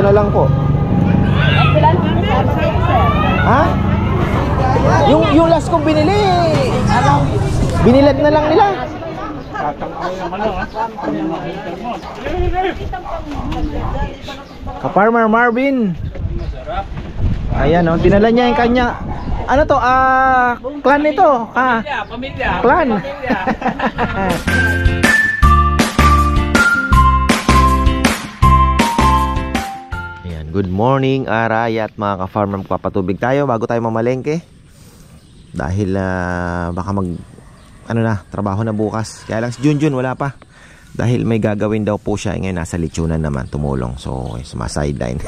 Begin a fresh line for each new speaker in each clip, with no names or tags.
na lang po. Ha? Yung last kong binili, binilad na lang nila. Ka-Farmer Marvin. Ayan, oh, dinala niya yung kanya. Ano to? Clan nito.
Pamilya.
Clan. Ayan, good morning, Aray at mga ka-farmer. Magpapatubig tayo bago tayo mamalengke. Dahil baka trabaho na bukas. Kaya lang si Junjun wala pa. Dahil may gagawin daw po siya. Ngayon nasa lechonan naman tumulong. So suma-sideline.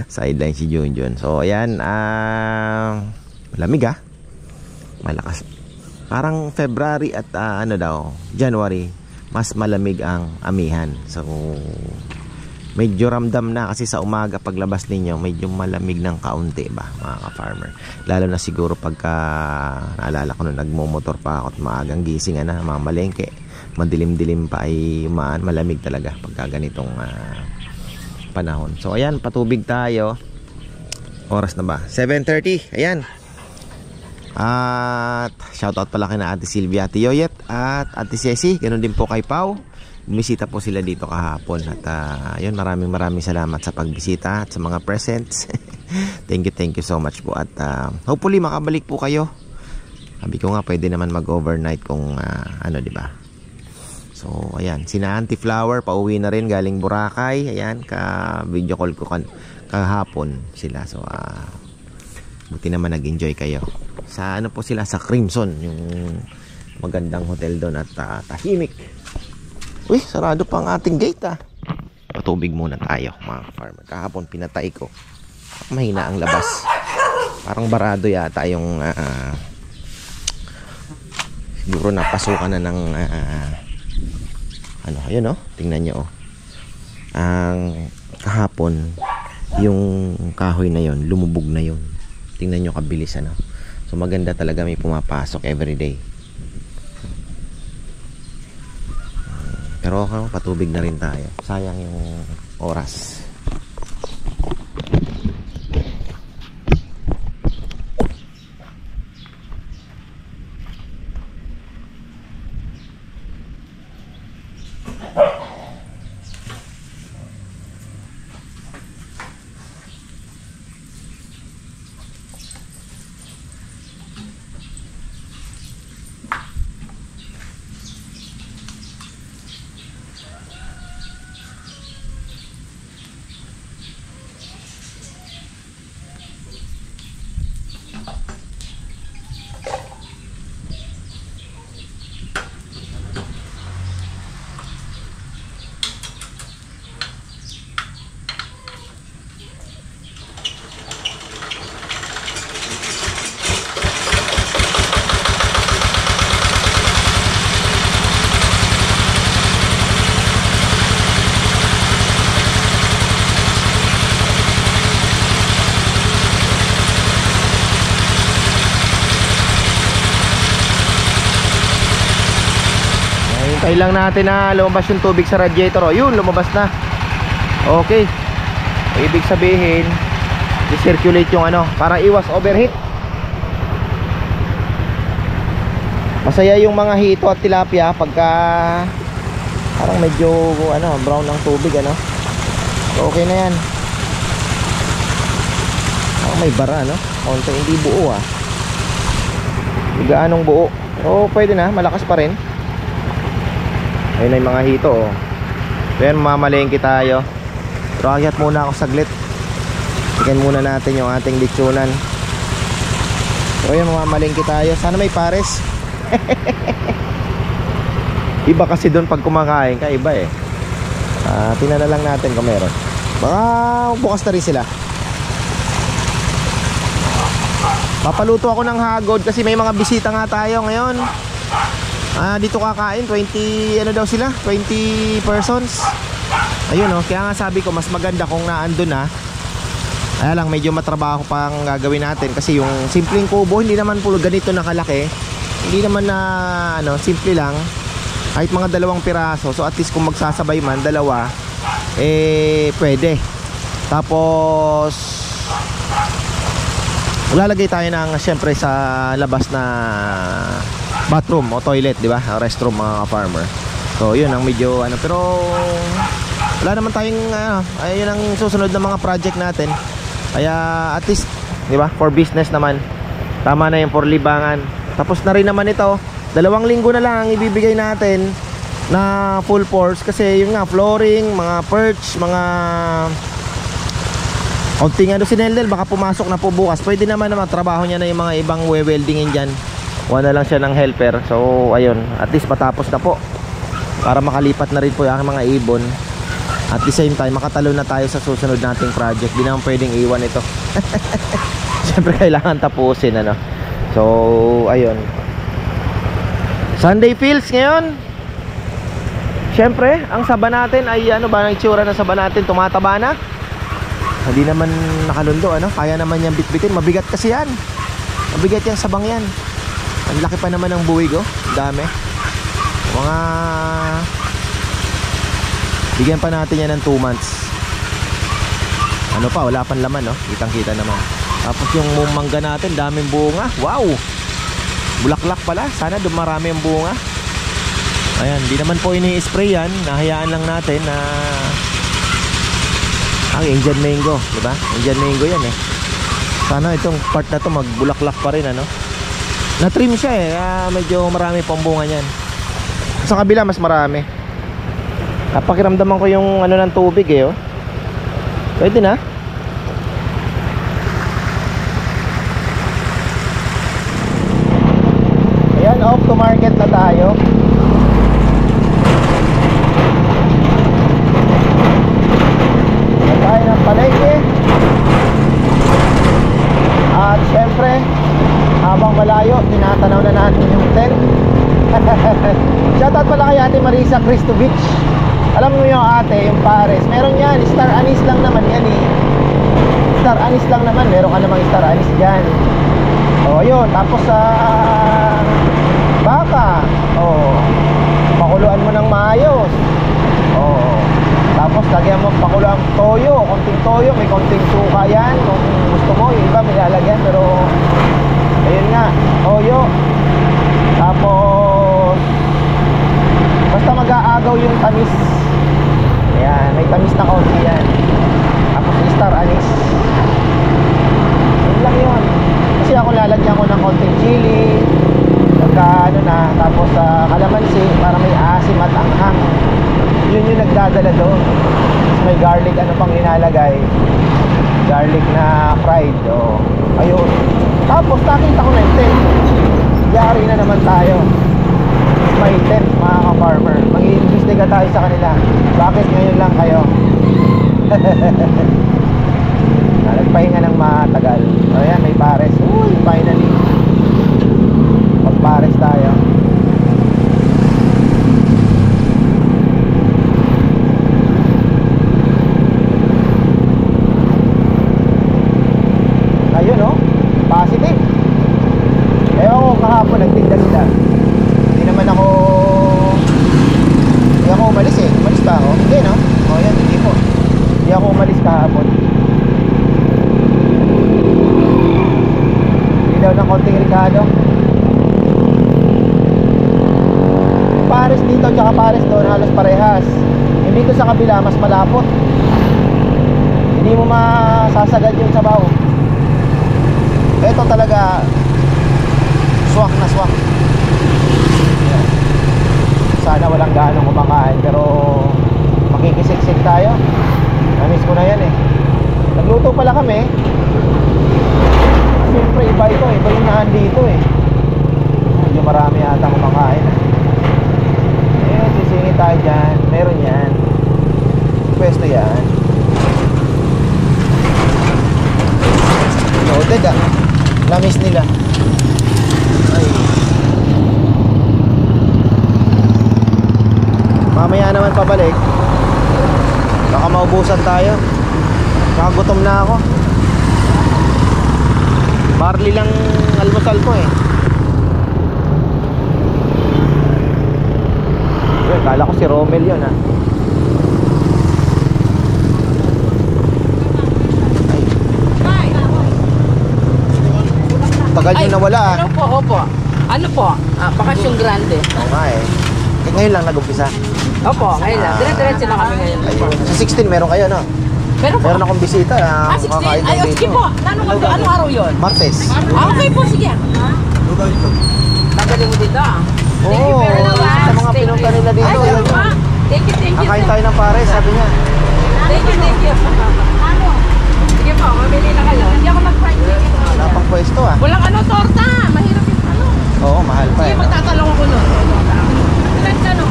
Sideline si Junjun. So ayan, malamig malakas. Parang February at January mas malamig ang amihan. So medyo ramdam na kasi sa umaga paglabas ninyo medyo malamig ng kaunti ba mga ka-farmer. Lalo na siguro pagka naalala ko nung nagmomotor pa ako at maagang gising na mga malengke. Madilim-dilim pa ay malamig talaga pagka ganitong panahon. So ayan, patubig tayo. Oras na ba? 7:30. Ayan. At shoutout pala kina Ate Sylvia, Ate Yoyet at Ate Ceci. Ganun din po kay Pau. Bumisita po sila dito kahapon. At yun, maraming salamat sa pagbisita at sa mga presents. Thank you so much po. At hopefully makabalik po kayo. Sabi ko nga pwede naman mag-overnight kung di ba? So ayan, sina Auntie Flower pauwi na rin galing Boracay. Ayan, ka-video call ko kahapon sila. So buti naman nag-enjoy kayo. Sa po sila, sa Crimson, yung magandang hotel doon at tahimik. Uy, sarado pa ang ating gate Patubig muna tayo mga farmer. Kahapon pinatay ko. Mahina ang labas. Parang barado yata yung siguro napasukan na ng ayun tingnan nyo ang kahapon yung kahoy na yon lumubog na yon. Tingnan nyo kabilis so maganda talaga may pumapasok everyday. Pero patubig na rin tayo, sayang yung oras. Hintay lang natin na lumabas yung tubig sa radiator. Yun, lumabas na. Okay. Ibig sabihin, i-circulate yung para iwas overheat. Masaya yung mga hito at tilapia pagka parang medyo brown ng tubig So okay na yan. May bara konti hindi buo Hindi gaanong buo. So pwede na, malakas pa rin. Ayun na yung mga hito Then mamalengke tayo. Pero akyat muna ako saglit. Tingnan muna natin yung ating lechonan. So ayun, mamalengke tayo. Sana may pares. Iba kasi doon pag kumakain ka, iba tingnan na lang natin kung meron. Baka bukas na rin sila. Papaluto ako ng hagod kasi may mga bisita nga tayo ngayon. Dito kakain 20 daw sila, 20 persons. Ayun kaya nga sabi ko mas maganda kung naandun Kaya lang medyo matrabaho pang gagawin natin kasi yung simpleng kubo hindi naman puro ganito nakalaki. Hindi naman simple lang. Kahit mga 2 piraso. So at least kung magsasabay man, 2 pwede. Tapos lalagay tayo ng syempre sa labas na bathroom o toilet, di ba? Restroom mga farmer. So yun ang medyo pero wala naman tayong ayun ang susunod na mga project natin. Kaya at least, di ba, for business naman. Tama na yung for libangan. Tapos na rin naman ito. 2 linggo na lang ang ibibigay natin na full force kasi yung nga flooring, mga perch, mga konting si Neldel baka pumasok na po bukas. Pwede naman trabaho niya na yung mga ibang weldingin dyan. Wala lang siya ng helper. So ayun, at least patapos na po para makalipat na rin po yung mga ibon. At the same time makatalo na tayo sa susunod nating project. Di naman pwedeng iwan ito. Siyempre kailangan tapusin So ayun, Sunday feels ngayon. Siyempre ang saba natin ay ba ang itsura ng saba natin? Tumataba na. Hindi naman nakalundo kaya naman yan bitbitin. Mabigat kasi yan. Mabigat yung sabang yan. Ang laki pa naman ng buwig dami. Mga bigyan pa natin yan ng 2 months. Wala pang laman kitang kita naman. Tapos yung mangga natin daming bunga. Wow, bulaklak pala. Sana dumarami ang bunga. Ayan, di naman po ini-spray yan. Nahayaan lang natin na ang Indian mango, di ba? Indian mango yan Sana itong part na to magbulaklak pa rin Na-trim siya medyo marami pang bunga niyan. Sa kabila mas marami. Napakiramdaman ko yung ng tubig Pwede na. Ayan, off to market na tayo. Tayo ng palengke. At syempre habang malayo tinatanaw na natin yung tent. Shoutout pala kay Ate Marisa Cristovich. Alam mo yung ate, yung pares, meron yan, star anise lang naman yan Star anise lang naman, meron ka namang star anise dyan. Yun, tapos sa baka pakuluan mo ng maayos. Tapos lagyan mo pakuluan toyo, konting toyo, may konting suka yan kung gusto mo, yung iba may lalagyan, pero ayun nga, toyo. Tapos basta mag-aagaw yung tamis. Ayan, may tamis na konti yan. Tapos star anise. Yun lang yun. Kasi ako lalagyan ko ng konting chili, tapos kalamansi para may asim at anghang. Yun yung nagdadala doon. Tapos may garlic pang inalagay. Garlic na fried. Ayun. Tapos nakita ko na yung tent. Yari na naman tayo. May tent mga ka-farmer. Mag-iimbestiga tayo sa kanila. Bakit ngayon lang kayo? Nagpahinga ng matagal. Ayan, may pares. Uy, finally magpares tayo. Ayun positive. Ewan ko kahapon nagtinda sila. Hindi ako umalis Umalis ba ako? Hindi yan, hindi po. Hindi ako umalis kahapon. Hindi daw ng konting Ricardo. Pares dito tsaka pares doon halos parehas. Yung dito sa kabila mas malapot. Hindi mo masasagad yung sabaw. Ito talaga swak na swak. Sana walang gaanong kumakain, pero makikisiksik tayo. Namiss ko na yan Nagluto pala kami. Siyempre iba yung nahan dito Medyo marami yata kumakain. Sisingin tayo dyan. Meron yan. Pwesto yan. Loaded Namiss nila. Ay. Mamaya naman pabalik. Baka maubusan tayo. Nakagutom na ako. Barley lang almusal ko Yun, kala ko si Romel yun Tagal nyo nawala ah.
Ano po, opo. Ano po? Bakasyon Grande.
Oo nga eh. Ngayon lang nag-umpisa.
Opo, ngayon lang. Dire-diretso na kami ngayon.
Ayun. Sa 16 meron kayo, no?
Meron
akong bisita.
16?
Kakain
Ay,
din
sige
dito.
po. Anong araw yun?
Martes.
Okay po, sige. Tagalin mo dito ah.
Oo. Sa mga pinunta nila dito.
Ay, ganun ba? Thank you.
Kakain tayo ng pare, sabi niya.
Thank you. Ano? Sige po, mamili na kayo. Hindi ako mag-fried chicken.
Wala pang pwesto ah.
Walang torta. Mahirap yung ano.
Oo, mahal pa
Sige,
eh.
magtatalong ako nun. Ilan ka no?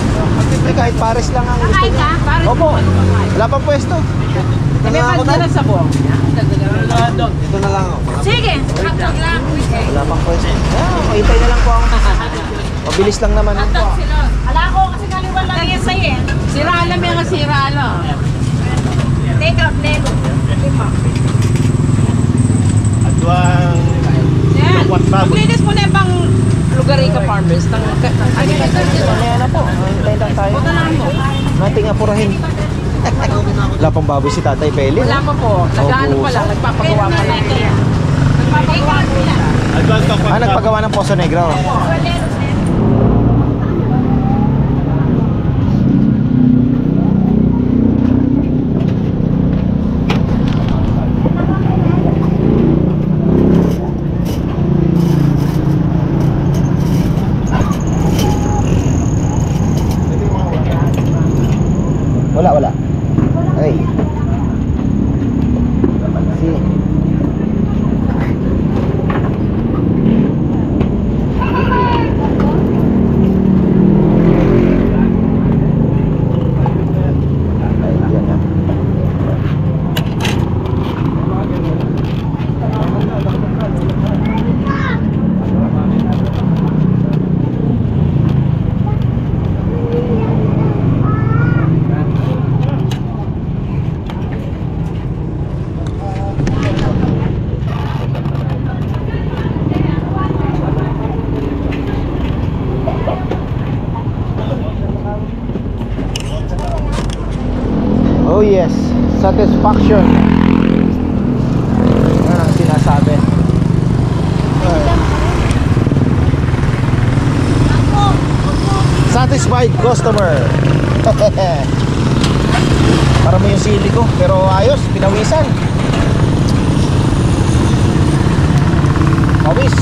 Kahit pares lang ang gusto niya.
Pares
Opo.
ano kakain?
Wala pang pwesto.
May pagdala sa buong.
Dito na lang ako.
Sige, hotdog lang.
Wala pang pwesto. Hintay na lang po ako. Mabilis lang naman.
Ala ko kasi kaliwan lang yan sa'yo eh. Sira alam yan nga sira alam. Take out, Lego.
Atuang
Yan. Maglinis mo na yung pang Lugarika Farmers. Ano
Mamaya na po. Hintay lang tayo.
Putalaan mo.
Nating apurahin. Wala pang baboy si Tatay Peli.
Wala pa po. Nag-ano pa lang. Nagpapagawa pa lang. Nagpapagawa pa lang.
Nagpagawa ng Poso Negro. Wala. Ay. Si. Oh yes, satisfaction. Yan ang sinasabi. Satisfied customer. Para mo yung sili ko, pero ayos, pinawisan. Pawis.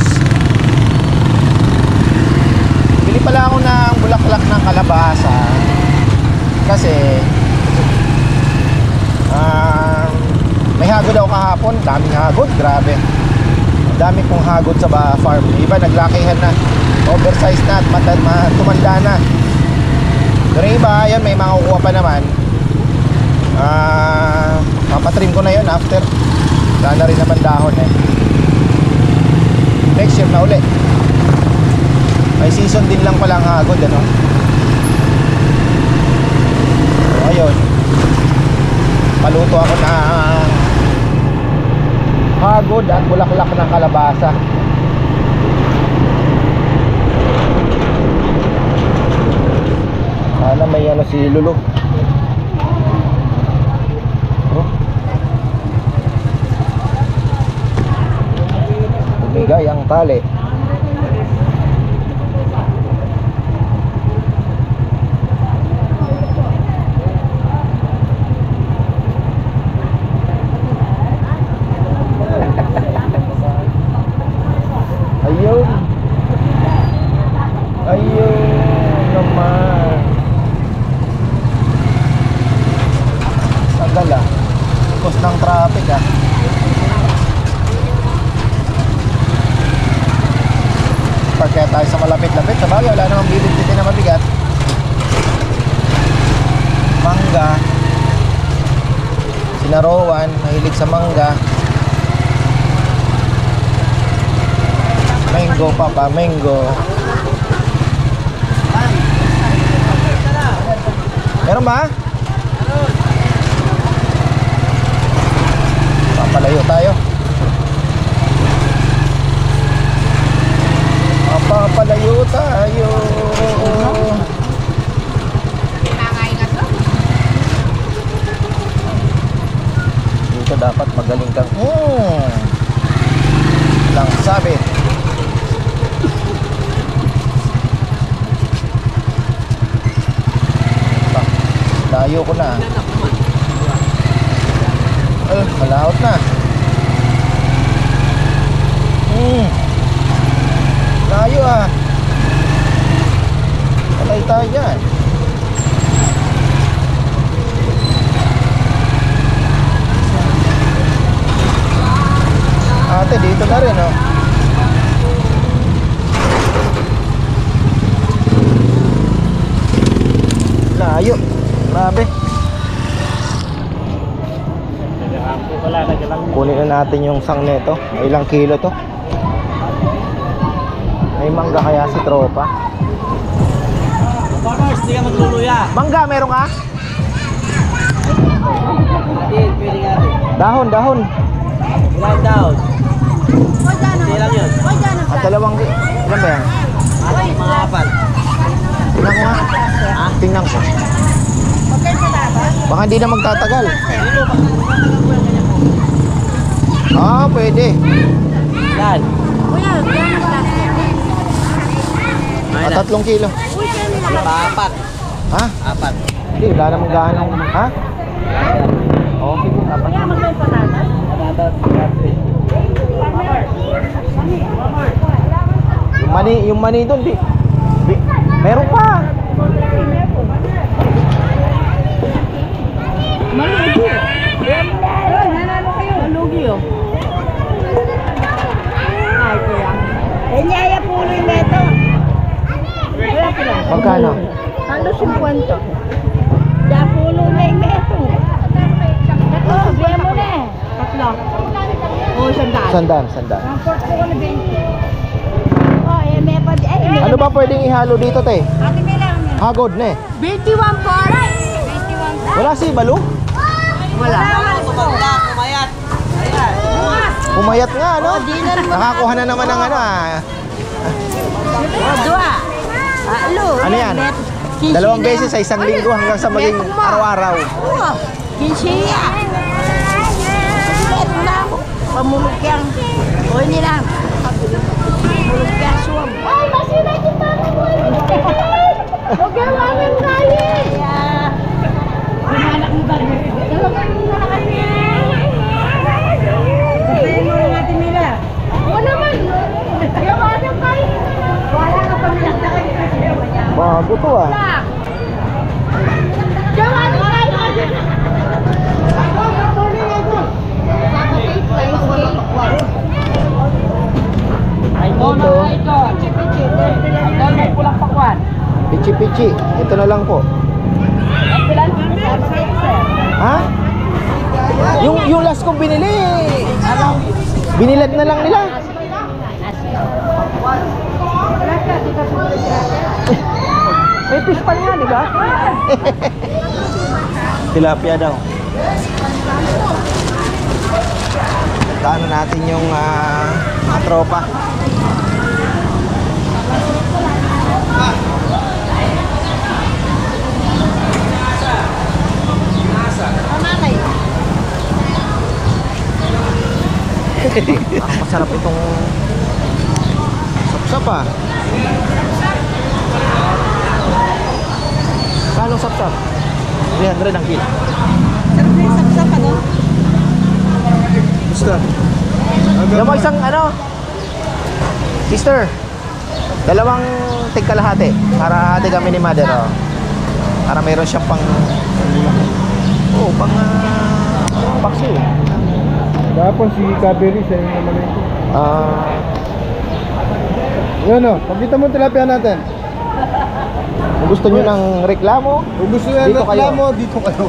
Bili pala ako ng bulaklak ng kalabasa. Kasi may hagod ako kahapon. Daming hagod, grabe. Dami pong hagod sa farm. Iba naglakihan na, oversized na at tumanda na. Pero iba, yan, may makukuha pa naman. Papatrim ko na yun after. Wala na rin naman dahon eh. Next year na uli. May season din lang palang hagod, ano. So, ayun, paluto ako na hagod at bulaklak ng kalabasa. Sana may ano si Lulu. Bumigay ang tali. Ayun naman. Tagal ah. Ikos ng traffic ah. Park kaya tayo sa malapit-lapit. Sa bagay, wala namang bibig-bitin na mabigat. Mangga. Sinarowan, mahilig sa mangga. Mango, papa, mango. Meron ba? Papalayo tayo. Papalayo tayo. Dito dapat magaling kang lang sabit. Layo ko na. Malawot na. Layo ah. Patay tayo dyan. Ate, dito na rin, oh. Layo. Grabe. Kunin na natin yung sang neto. Ilang kilo to? May mangga kaya si tropa?
Farmers, hindi ka magluluya.
Mangga, meron ka?
Pwede nga rin.
Dahon, dahon.
Ilan down? Hindi lang yun.
At dalawang, ilan ba yan?
Mga apat.
Tingnan ko nga. Tingnan ko. Baka hindi na magtatagal. Pwede.
Ilan?
Ah, 3 kilo.
Apat.
Ha?
Apat.
Hindi, wala namang gaano. Ha? Oo, sige. Apat. Yung mani doon, meron pa.
Malugi. Nanalo kayo. Malugi oh. Ay, kuya. Enyaya pulo yung neto. Wala pala.
Magkano?
Halo 50. Ya pulo na yung neto. Oh, biya mo na eh. Tatlo. Oh, sandaan.
Sandaan.
Ang pork ko na 20. Oh, eh, may pa.
Ano ba pwedeng ihalo dito, te?
Ate, may lang.
Hagod na eh.
21 po. 21.
Wala si Balo?
Wala.
Kumayat. Ayan.
Pumayat nga, ano?
dinan mo.
Nakakuha na naman ng ano, ah.
Oh, dua. Alo.
Ano yan? 2 beses sa isang linggo hanggang sa maging araw-araw.
Oh, kinsiya. Ito na ako. Pamulog kang. O, hindi lang. Pamulog kang suwam. Ay, masina kita na mo. Huwag yung aming kaya. Kumanak mo ba? Dalawang mo na kasi. Sabihin mo rin natin nila. Oo naman. Yung aming kaya. Wala ka pa nilagdagan.
Bago to ah.
Yung aming kaya. Ako, matuloy na ito.
Pichi-pichi. Ito na lang po. Ha? Yung last kong binili, binilad na lang nila. May fish pan nga, di ba? Tilapia daw. Taano natin yung mga tropa. Parang masarap itong sapsap ah. Kano sapsap? 300 ang kilo.
Sarap na yung sapsap, ano?
Gusto. Yung mo isang ano, sister, 2 tigkalahati para hati kami ni mother, oh. Para meron siyang pang paksi.
Dapat si Kaberi sa inyo naman ito. Yun o, pagkita mo tilapia natin.
Kung gusto nyo ng reklamo,
Kung gusto nyo
dito
ng
kayo.
reklamo, dito kayo.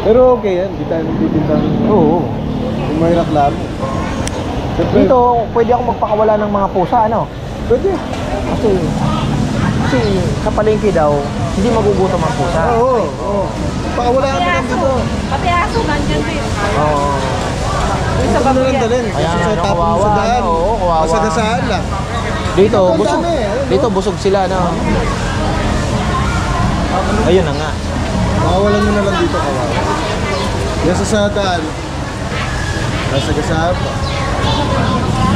Pero okay yan, di tayo nagtitintang
Oo.
kung may reklamo. Siyempre,
Dito, pwede ako magpakawala ng mga pusa, ano?
pwede.
Kasi sa palengke daw, hindi magugutom ang pusa.
Oo. Pakawala kami lang dito.
Pati aso, nandiyan din.
Oo.
Dito na lang dalhin.
Kaya
Kasi sa
ano,
tapos
kawawa,
sa daan.
ano, oo, kawawa.
Masagasaan lang.
Dito,
Ang
busog.
dami, ayun,
Dito, busog sila, no? Ayun na nga.
Pakawalan mo na lang dito kawawa. Yan sa daan. Masagasaan pa.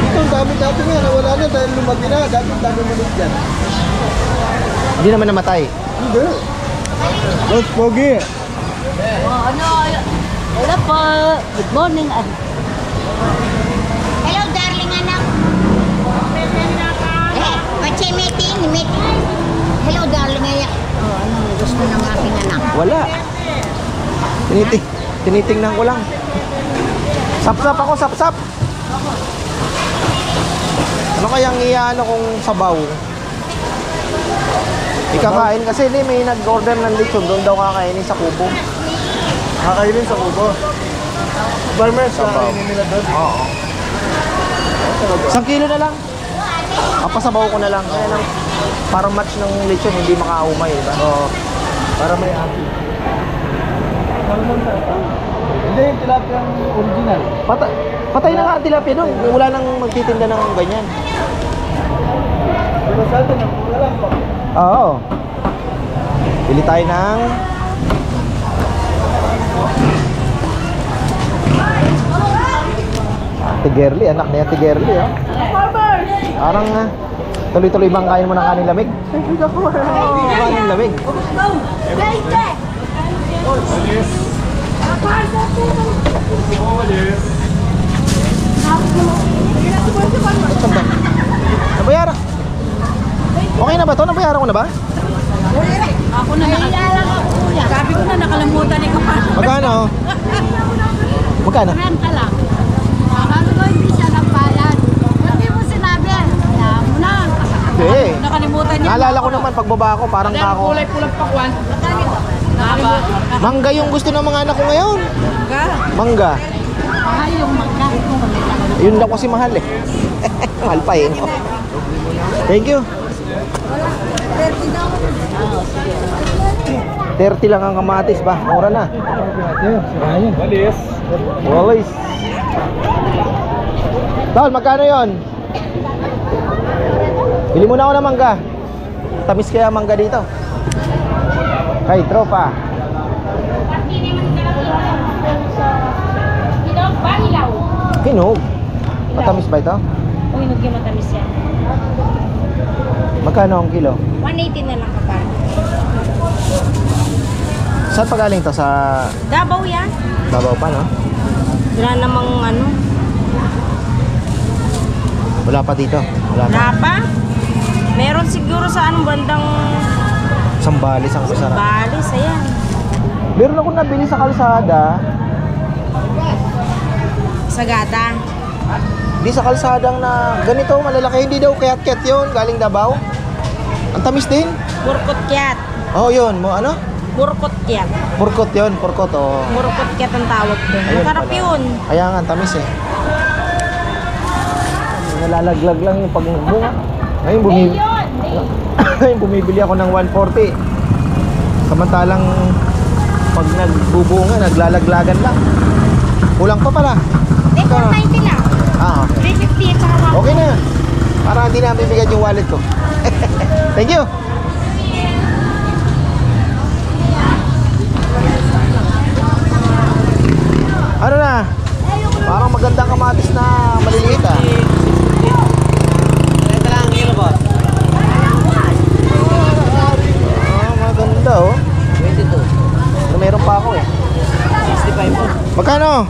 Dito, ang dami-dami nga. Nawala na dahil lumaki na. Dami-dami manok dyan.
Hindi naman namatay.
Hindi. Boss Pogi.
Oh, ano? Wala po. Good morning. Hello, darling anak. Pache meeting. Hello, darling anak. Oh, ano gusto ng aking anak?
Wala. Tinitingnan ko lang. Sap-sap ako, sap-sap. Ano kayang iyaano kong sabaw? Ikakain kasi may nag-order ng lechon. Doon daw kakainin sa kubo.
Kakainin sa kubo. Farmers, kakainin nila doon.
Oo. 1 kilo na lang. Papasabaw ko na lang. Kaya lang, parang match ng lechon, hindi makaumay, diba?
Oo. Para may asin. Hindi, yung tilapia ang original.
Patay na nga ang tilapia doon. Wala nang magtitinda ng ganyan.
Pero sa atin, ang mura lang po.
Oo. Bili tayo ng Ate Gerly, anak ni Ate Gerly, oh. Parang tuloy-tuloy bang kain mo ng kanin lamig? Kanin lamig. Nabayaran. Okay na ba to? Nabayaran ko na ba?
Ako na sabi ko na nakalimutan ni Kapal.
Magkano? Magkano?
Renta lang. Sabi ko hindi siya nagbayad. Hindi mo sinabi. Kaya mo na.
Hindi.
Nakalimutan niya.
Naalala ko naman pagbaba ko, parang kako.
Kulay-pulang pakwan.
Mangga yung gusto ng mga anak ko ngayon.
Mangga.
Mangga.
Mahal yung mangga.
Yun daw kasi mahal eh. Mahal pa eh. No? Thank you. 30 lang ang kamatis ba? Mura na.
Walis.
Walis. Tol, magkano yon? Bili muna ako ng mangga. Tamis kaya mangga dito. Kay tropa. Hinog. Matamis ba ito?
O hinog yung matamis yan.
Magkano ang kilo?
180 na lang Kapal.
Saan pa galing to? Sa
Davao yan.
Davao pa, no?
Wala namang ano.
Wala pa dito. Wala pa.
Wala pa? Meron siguro sa anong bandang
Sambales ang masarap.
Balis, ayan.
Meron ako nabili sa kalsada.
Sagada.
Di sa kalsadang na ganito, malalaki. Hindi daw kayat-kayat yun. Galing Davao. Ang tamis din.
Burkot kyat.
Oh, yun. Mo ano?
Burkot kyat.
Purkot yun. Purkot, oh.
Burkot kyat ang tawag doon.
Ayun
Masarap
pala.
yun.
Kaya nga, ang tamis eh. Nalalaglag lang yung pagbunga. Ngayon, ngayon bumibili ako ng 140. Samantalang pag nagbubunga, naglalaglagan lang. Kulang pa pala.
Hindi, 490 lang.
Ah, okay.
350 at saka 1.
Okay na yan. Para hindi na bibigyan yung wallet ko. Thank you. Ano na? Parang magandang kamatis na maliliit ah.
Ito lang ang kilo, boss.
Ah, maganda oh.
22.
Pero meron pa ako eh.
65 po.
Magkano?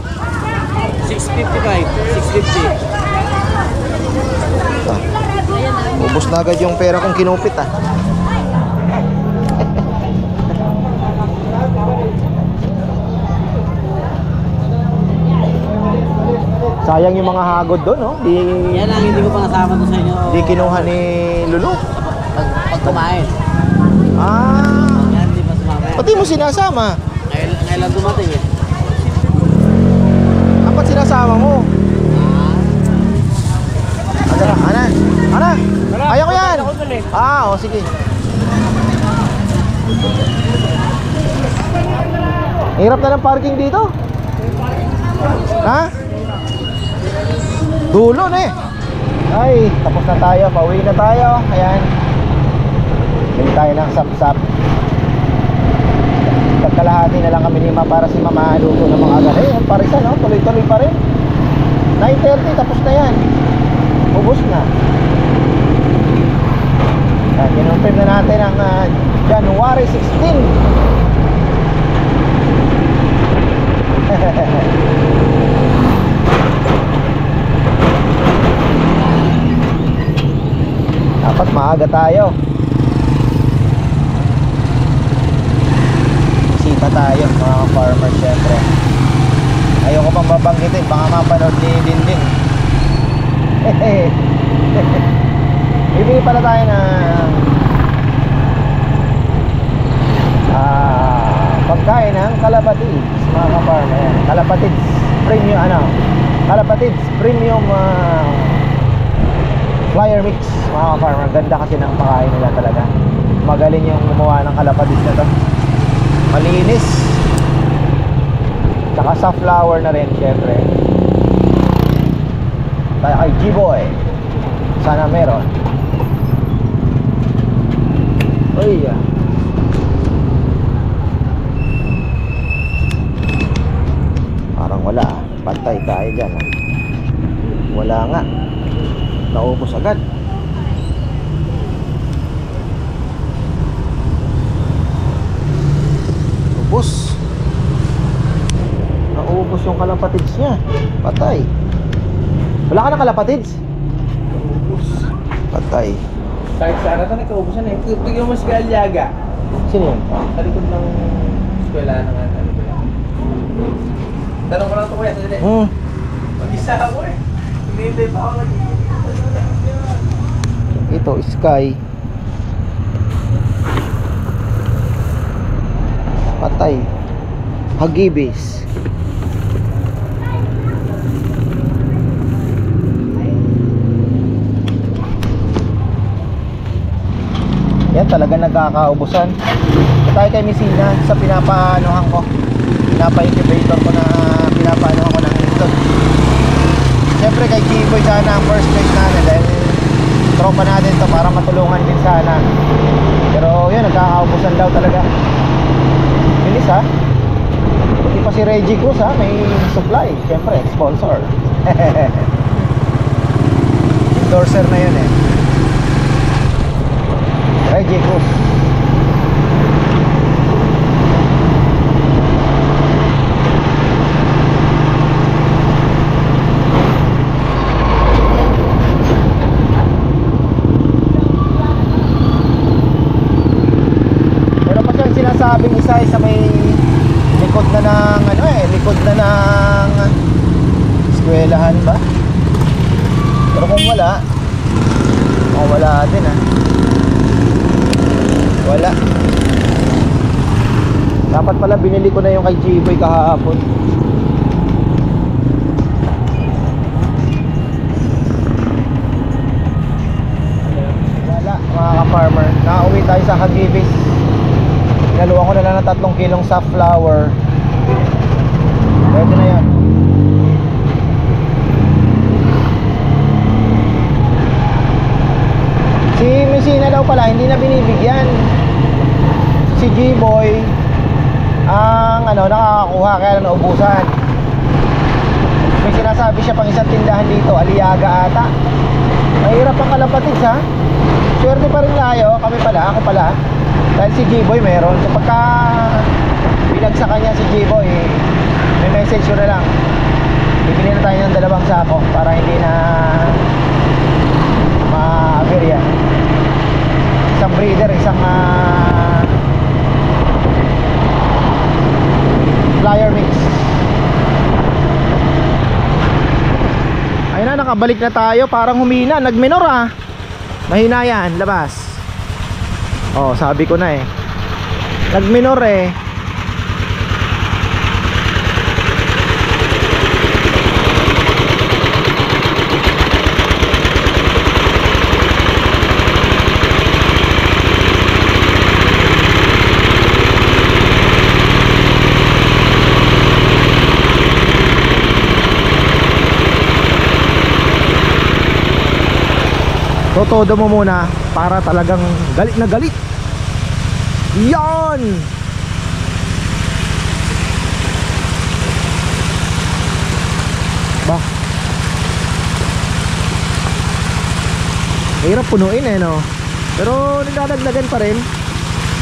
655. 650.
Ubus na agad yung pera kong kinupit ah. Sayang yung mga hagod doon, no?
Yan lang, hindi ko pa nasama to sa inyo.
Di kinuha ni Lulu.
Pag kumain.
Ah,
Yan, hindi pa sumama.
pati mo sinasama.
Ngayon lang dumating eh.
Dapat sinasama mo. Ana, ana. Ayaw ko yan. Ah, o sige. Hirap na ng parking dito. Ha? Dulo na eh. Ay, tapos na tayo. Pauwi na tayo. Ayan. Bili tayo ng sap-sap. Pagkalahati na lang kami ni Ma para si Mama luto ng mga agad. Eh, ang parisa, no? Tuloy-tuloy pa rin. 9:30, tapos na yan. Ubus na. Kinonfirm na natin ang January 16. Dapat maaga tayo. Bisita tayo mga farmer syempre. Ayoko pang babanggitin, baka mapanood ni Dindin. Bibili pala tayo na pagkain ng kalapatids mga ka-farmer. Kalapatids premium kalapatids premium flyer mix mga ka-farmer. Ganda kasi ng pagkain nila talaga. Magaling yung gumawa ng kalapatids na to. Malinis. Tsaka sa flour na rin syempre. Tayo kay G-Boy. Sana meron. Uy, parang wala. Pantay tayo dyan. Wala nga. Naubos agad. Ubos. Naubos yung kalapatids niya. Patay. Wala ka na kalapatids? Ubos. Patay.
Kahit sa aratan, nagkaubusan eh. Tignan mo si Aliaga.
Sino yun?
Sa likod ng eskwela ng ano. Tanong ko lang ito kuya, sandali. Mag-isa ako eh. Hinihintay pa ako
Ito, Sky. Patay. Hagibis. Yan talaga nagkakaubusan. Tayo kay Messina sa pinapaanohan ko. Pinapa-incubator ko na pinapaanohan ko ng itlog. Siyempre kay G-Boy sana ang first place natin dahil tropa natin to para matulungan din sana. Pero yun, nagkakaubusan daw talaga. Bilis ha. Hindi pa si Reggie Cruz ha, may supply. Siyempre, sponsor. Endorser na yun eh. Reggie Cruz. Meron pa siyang sinasabing isa sa may likod na ng likod na ng eskwelahan ba? Pero kung wala din ha. Wala. Dapat pala binili ko na yung kay G-Boy kahapon. Wala mga ka-farmer. Nakauwi tayo sa Hagibis. Inaluan ko na lang ng 3 kilong safflower. Pwede na yan. Si Messina daw pala hindi na binibigyan. Si G-Boy ang nakakakuha kaya lang naubusan. May sinasabi siya pang isang tindahan dito, Aliaga ata. Mahirap ang kalapatids ha. Swerte pa rin tayo, ako pala. Dahil si G-Boy meron. So pagka binagsakan niya si G-Boy, may message ko na lang. Bibili na tayo ng 2 sako para hindi na ma-aberya. Isang breeder, isang flyer mix. Ayun na, nakabalik na tayo. Parang humina, nagminor mahina yan, labas. Oh, sabi ko na eh. Nagminor eh. Totodo mo muna para talagang galit na galit. Yan! Bah, hirap punuin eh no. Pero nagdadagdagan pa rin.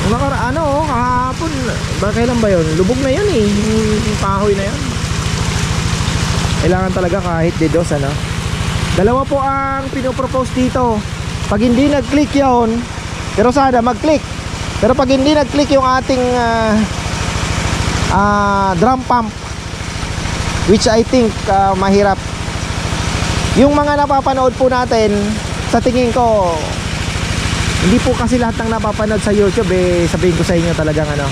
Kahapon, kailan ba yun? Lubog na yun eh, yung kahoy na yun. Kailangan talaga kahit dedos, ano. Dalawa po ang pinopropose dito. Pag hindi nag-click yun, pero sana mag-click. Pero pag hindi nag-click yung ating drum pump, which I think mahirap. Yung mga napapanood po natin, sa tingin ko, hindi po kasi lahat ng napapanood sa YouTube sabihin ko sa inyo talagang ano.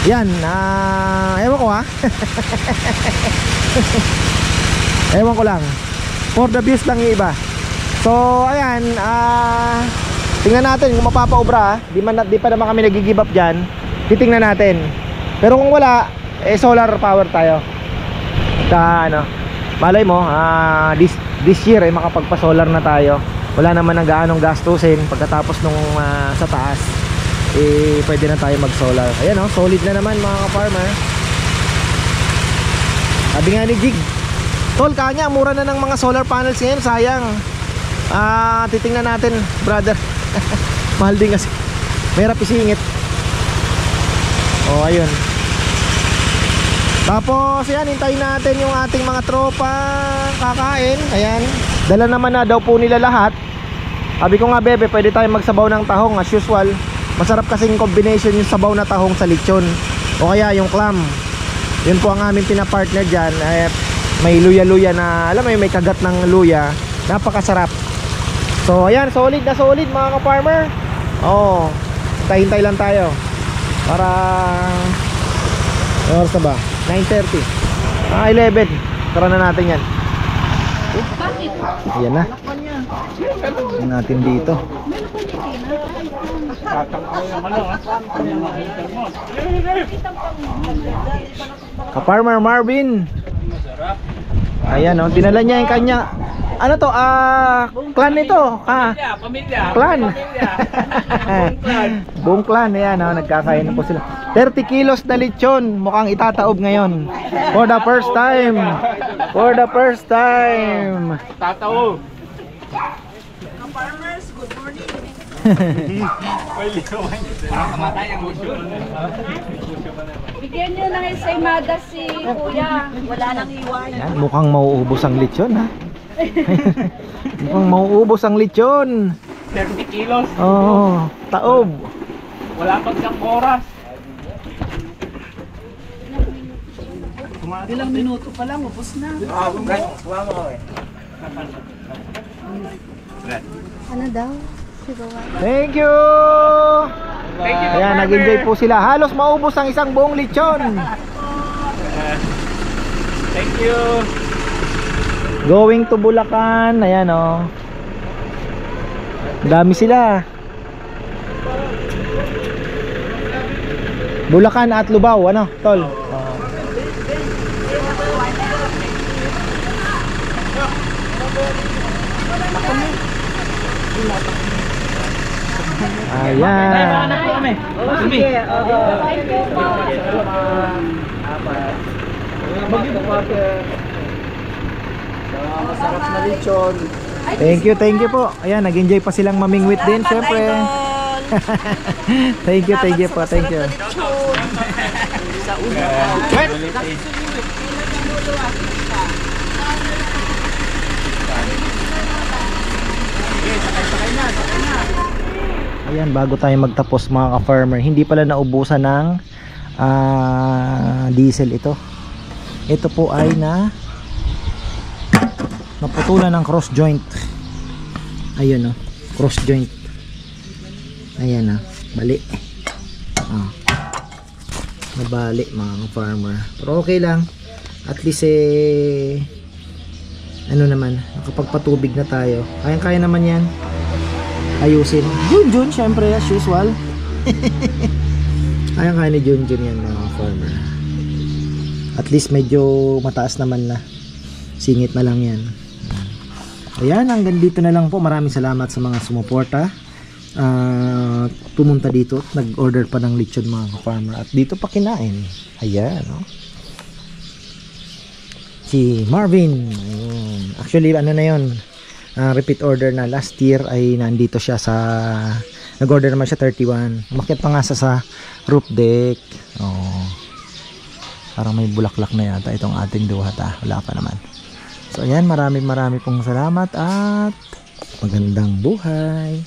Yan, ewan ko ha. Ewan ko lang. For the views lang yung iba. So, ayan, tingnan natin kung mapapaubra. Di pa naman kami nag-give up dyan. Titingnan natin. Pero kung wala, solar power tayo. Ano, malay mo, this year makapagpa-solar na tayo. Wala naman ang gaanong gastusin. Pagkatapos nung sa taas, pwede na tayo mag-solar. Ayan solid na naman mga ka-farmer. Sabi nga ni Jig, tol, kanya, mura na ng mga solar panels ngayon, sayang. Titingnan natin, brother. Mahal din kasi. Mahirap isingit. Ayun. Tapos, ayan, hintayin natin yung ating mga tropa kakain. Ayan. Dala naman na daw po nila lahat. Sabi ko nga, bebe, pwede tayo magsabaw ng tahong as usual. Masarap kasing combination yung sabaw na tahong sa lechon. O kaya yung clam. Yun po ang aming pinapartner dyan. May luya-luya na, alam mo may kagat ng luya. Napakasarap. So ayan, solid na solid mga ka-farmer. Hintay lang tayo para oras na ba? 9:30. 11. Tara na natin yan. Ayan na. Ayan natin dito. Ka-farmer Marvin. Ayan dinala niya yung kanya. Ano to? Clan nito.
Pamilya.
Clan. Buong clan. Ayan nagkakain na po sila. 30 kilos na lechon. Mukhang itataob ngayon. For the first time. For the first time.
Tataob.
Farmers, good morning. Bigyan nyo ng ensaymada si Kuya. Wala nang iwan.
Yan, mukhang mauubos ang lechon ha. Mukhang mauubos ang lechon.
30 kilos.
Taob.
Wala pag isang oras.
Ilang minuto pa lang, ubos na. Ano daw?
Thank you. Ayan, nag-enjoy po sila. Halos maubos ang isang buong lechon.
Thank you.
Going to Bulacan. Ayan dami sila. Bulacan at Lubao, tol? Ayan.
Masarap na lechon.
Thank you po. Ayan, nag-enjoy pa silang mamingwit din, syempre. Thank you po, thank you.
Sa una.
Ayan, bago tayo magtapos mga ka-farmer, hindi pala naubusan ng diesel ito. Ito po ay naputulan ng cross joint. Ayun cross joint. Ayan bali. Nabali mga ka-farmer. Pero okay lang. At least nakapagpatubig na tayo. Kaya naman yan. Ayusin. Junjun, syempre, as usual. Kaya ni Junjun yan mga farmer. At least medyo mataas naman na. Singit na lang yan. Ayan, hanggang dito na lang po. Maraming salamat sa mga sumuporta. Pumunta dito. Nag-order pa ng lechon mga farmer. At dito pa kinain. Ayan, si Marvin. Ayun. Actually, na yun? Repeat order na. Last year ay nandito siya sa
Nag-order naman siya 31. Umakyat pa nga sa roof deck. Oh. Parang may bulaklak na yata itong ating duhata. Wala pa naman. So ayan, marami pong salamat at magandang buhay.